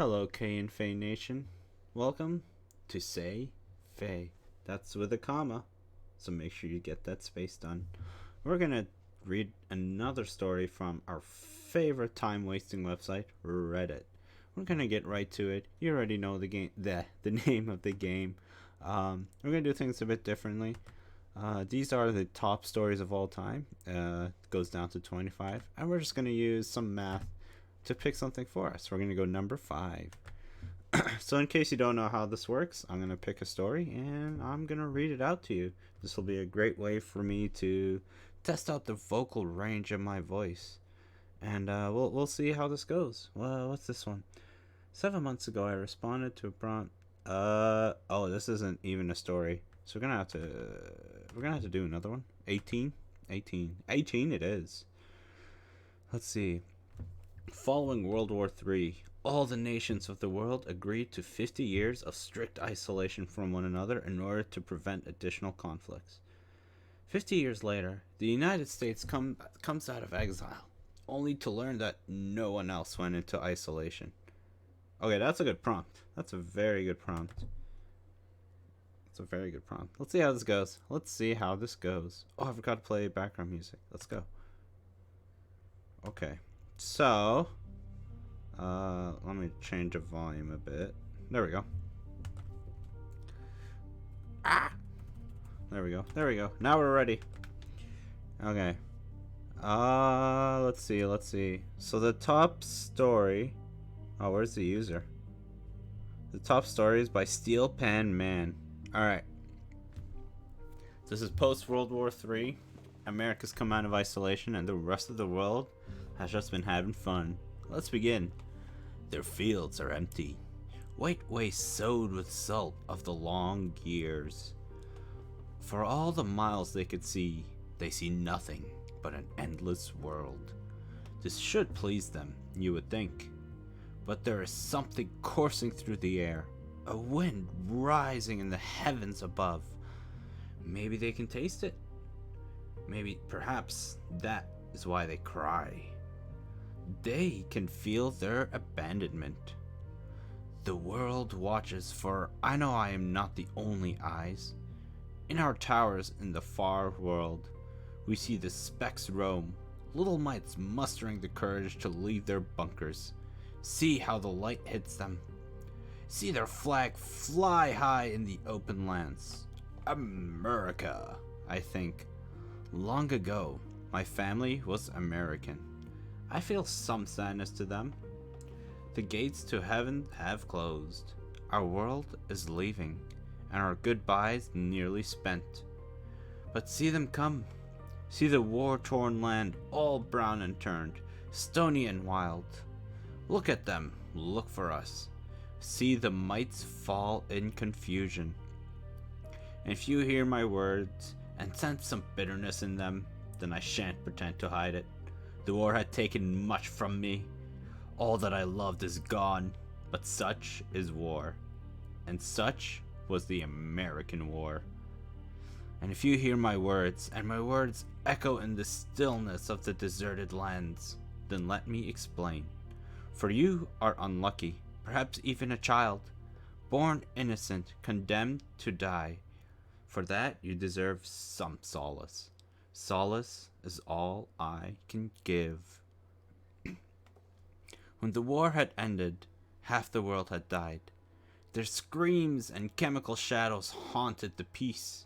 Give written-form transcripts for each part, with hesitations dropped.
Hello, K and Faye Nation. Welcome to Say Faye. That's with a comma, so make sure you get that space done. We're gonna read another story from our favorite time-wasting website, Reddit. We're gonna get right to it. You already know the game, the name of the game. We're gonna do things a bit differently. These are the top stories of all time. Goes down to 25, and we're just gonna use some math to pick something for us. We're going to go number 5. So in case you don't know how this works, I'm going to pick a story and I'm going to read it out to you. This will be a great way for me to test out the vocal range of my voice. And we'll see how this goes. Well, what's this one? 7 months ago, I responded to a prompt. Oh, this isn't even a story. So we're gonna have to do another one. 18 it is. Let's see. Following World War III, all the nations of the world agreed to 50 years of strict isolation from one another in order to prevent additional conflicts. 50 years later, the United States comes out of exile, only to learn that no one else went into isolation. Okay, that's a good prompt. That's a very good prompt. Let's see how this goes. Oh, I forgot to play background music. Let's go. Okay. So, let me change the volume a bit. There we go. There we go. Now we're ready. Okay. Let's see. So the top story. Oh, where's the user? The top story is by Steel Pan Man. Alright. This is post World War III. America's come out of isolation and the rest of the world has just been having fun. Let's begin. Their fields are empty. White wastes sowed with salt of the long years. For all the miles they could see, they see nothing but an endless world. This should please them, you would think. But there is something coursing through the air, a wind rising in the heavens above. Maybe they can taste it. Perhaps that is why they cry. They can feel their abandonment. The world watches, for I know I am not the only eyes. In our towers in the far world, we see the specks roam, little mites mustering the courage to leave their bunkers. See how the light hits them. See their flag fly high in the open lands. MURICA, I think. Long ago, my family was American. I feel some sadness to them. The gates to heaven have closed. Our world is leaving, and our goodbyes nearly spent. But see them come. See the war-torn land all brown and turned, stony and wild. Look at them, look for us. See the mites fall in confusion. And if you hear my words and sense some bitterness in them, then I shan't pretend to hide it. The war had taken much from me. All that I loved is gone, but such is war. And such was the American war. And if you hear my words, and my words echo in the stillness of the deserted lands, then let me explain. For you are unlucky, perhaps even a child, born innocent, condemned to die. For that you deserve some solace. Solace is all I can give. When the war had ended, half the world had died. Their screams and chemical shadows haunted the peace,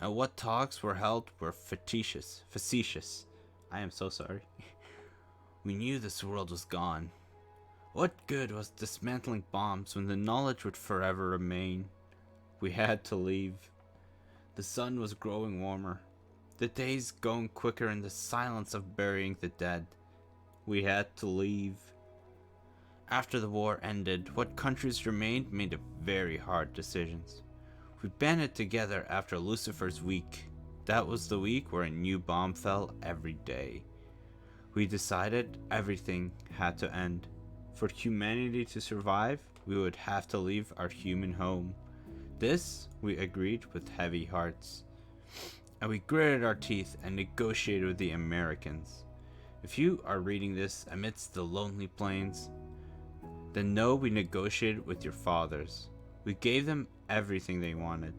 and what talks were held were facetious. I am so sorry. We knew this world was gone. What good was dismantling bombs when the knowledge would forever remain? We had to leave. The sun was growing warmer. The days going quicker in the silence of burying the dead. We had to leave. After the war ended, what countries remained made very hard decisions. We banded together after Lucifer's week. That was the week where a new bomb fell every day. We decided everything had to end. For humanity to survive, we would have to leave our human home. This we agreed with heavy hearts. And we gritted our teeth and negotiated with the Americans. If you are reading this amidst the lonely plains, Then know we negotiated with your fathers. We gave them everything they wanted,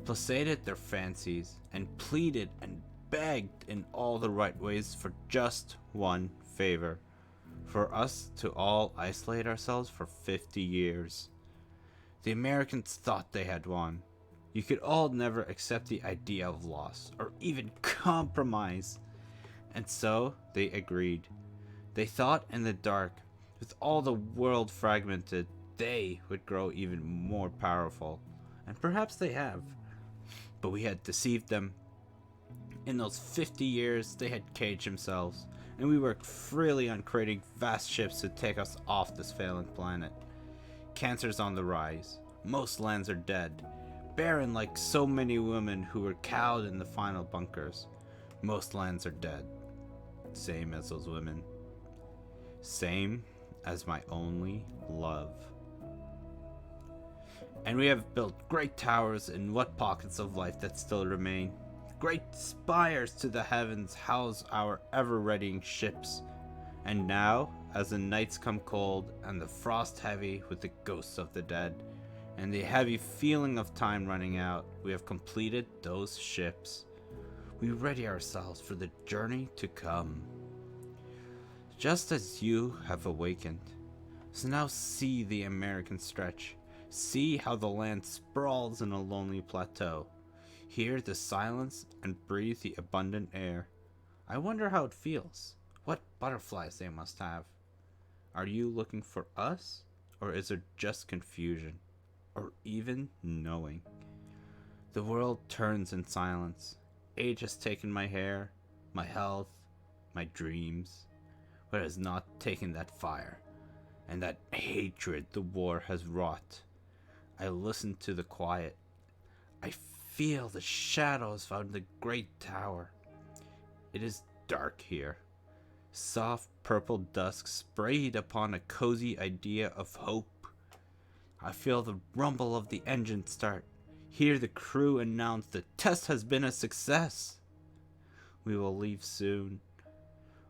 placated their fancies, and pleaded and begged in all the right ways for just one favor: for us to all isolate ourselves for 50 years. The Americans thought they had won. You could all never accept the idea of loss, or even compromise. And so they agreed. They thought in the dark, with all the world fragmented, they would grow even more powerful. And perhaps they have. But we had deceived them. In those 50 years, they had caged themselves, and we worked freely on creating vast ships to take us off this failing planet. Cancer's on the rise. Most lands are dead, barren like so many women who were cowed in the final bunkers. Most lands are dead. Same as those women. Same as my only love. And we have built great towers in what pockets of life that still remain. Great spires to the heavens house our ever-readying ships. And now, as the nights come cold and the frost heavy with the ghosts of the dead, and the heavy feeling of time running out, we have completed those ships. We ready ourselves for the journey to come. Just as you have awakened. So now see the American stretch. See how the land sprawls in a lonely plateau. Hear the silence and breathe the abundant air. I wonder how it feels. What butterflies they must have. Are you looking for us? Or is it just confusion? Or even knowing? The world turns in silence. Age has taken my hair, my health, my dreams, but it has not taken that fire and that hatred the war has wrought. I listen to the quiet. I feel the shadows found the great tower. It is dark here. Soft purple dusk sprayed upon a cozy idea of hope. I feel the rumble of the engine start. Hear the crew announce the test has been a success. We will leave soon.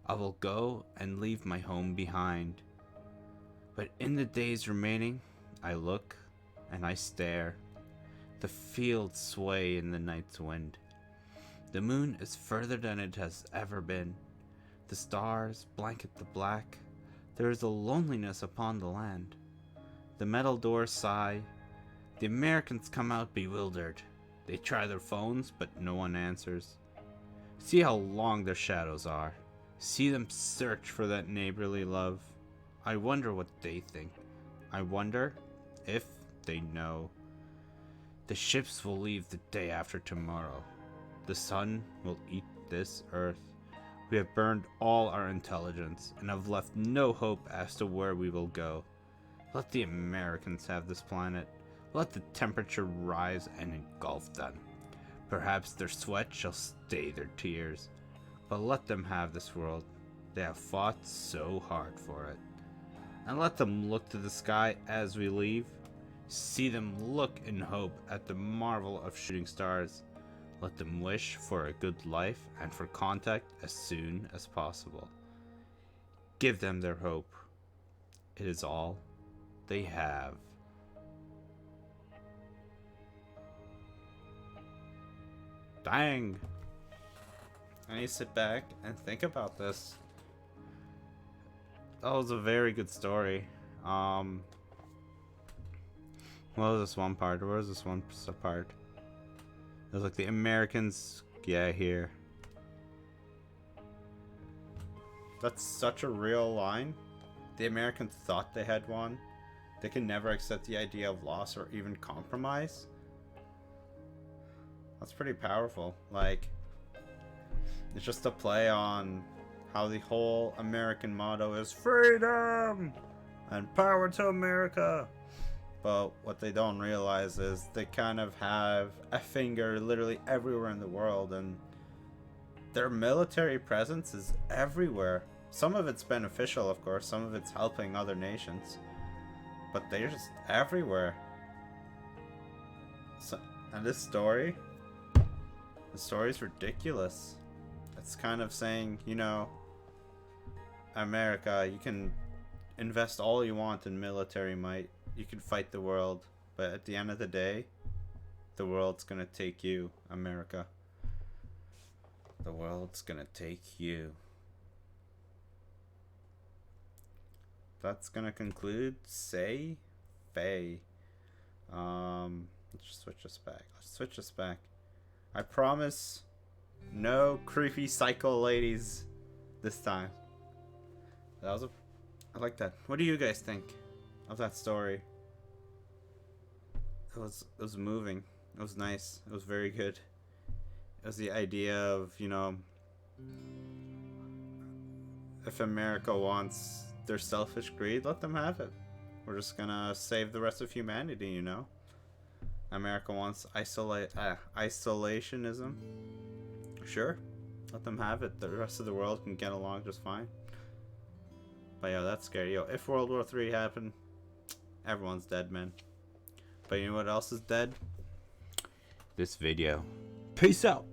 I will go and leave my home behind. But in the days remaining, I look and I stare. The fields sway in the night's wind. The moon is further than it has ever been. The stars blanket the black. There is a loneliness upon the land. The metal doors sigh. The Americans come out bewildered. They try their phones, but no one answers. See how long their shadows are. See them search for that neighborly love. I wonder what they think. I wonder if they know. The ships will leave the day after tomorrow. The sun will eat this earth. We have burned all our intelligence and have left no hope as to where we will go. Let the Americans have this planet. Let the temperature rise and engulf them. Perhaps their sweat shall stay their tears. But let them have this world. They have fought so hard for it. And let them look to the sky as we leave. See them look in hope at the marvel of shooting stars. Let them wish for a good life and for contact as soon as possible. Give them their hope. It is all they have. Dang. I need to sit back and think about this. That was a very good story. What was this one part? Where was this one part? It was like the Americans. Yeah, here. That's such a real line. The Americans thought they had won. They can never accept the idea of loss or even compromise. That's pretty powerful. Like, it's just a play on how the whole American motto is freedom and power to America. But what they don't realize is they kind of have a finger literally everywhere in the world, and their military presence is everywhere. Some of it's beneficial, of course, some of it's helping other nations, but they're just everywhere. So, and this story, the story's ridiculous. It's kind of saying, you know, America, you can invest all you want in military might. You can fight the world, but at the end of the day, the world's gonna take you, America. The world's gonna take you. That's gonna conclude Say Faye. Let's just switch us back. Let's switch us back. I promise no creepy psycho ladies this time. That was I like that. What do you guys think of that story? It was moving. It was nice. It was very good. It was the idea of, you know, if America wants their selfish greed, let them have it. We're just gonna save the rest of humanity, you know. America wants isolationism. Sure, let them have it. The rest of the world can get along just fine. But yeah, that's scary. Yo, if World War III happened, everyone's dead, man. But you know what else is dead? This video. Peace out.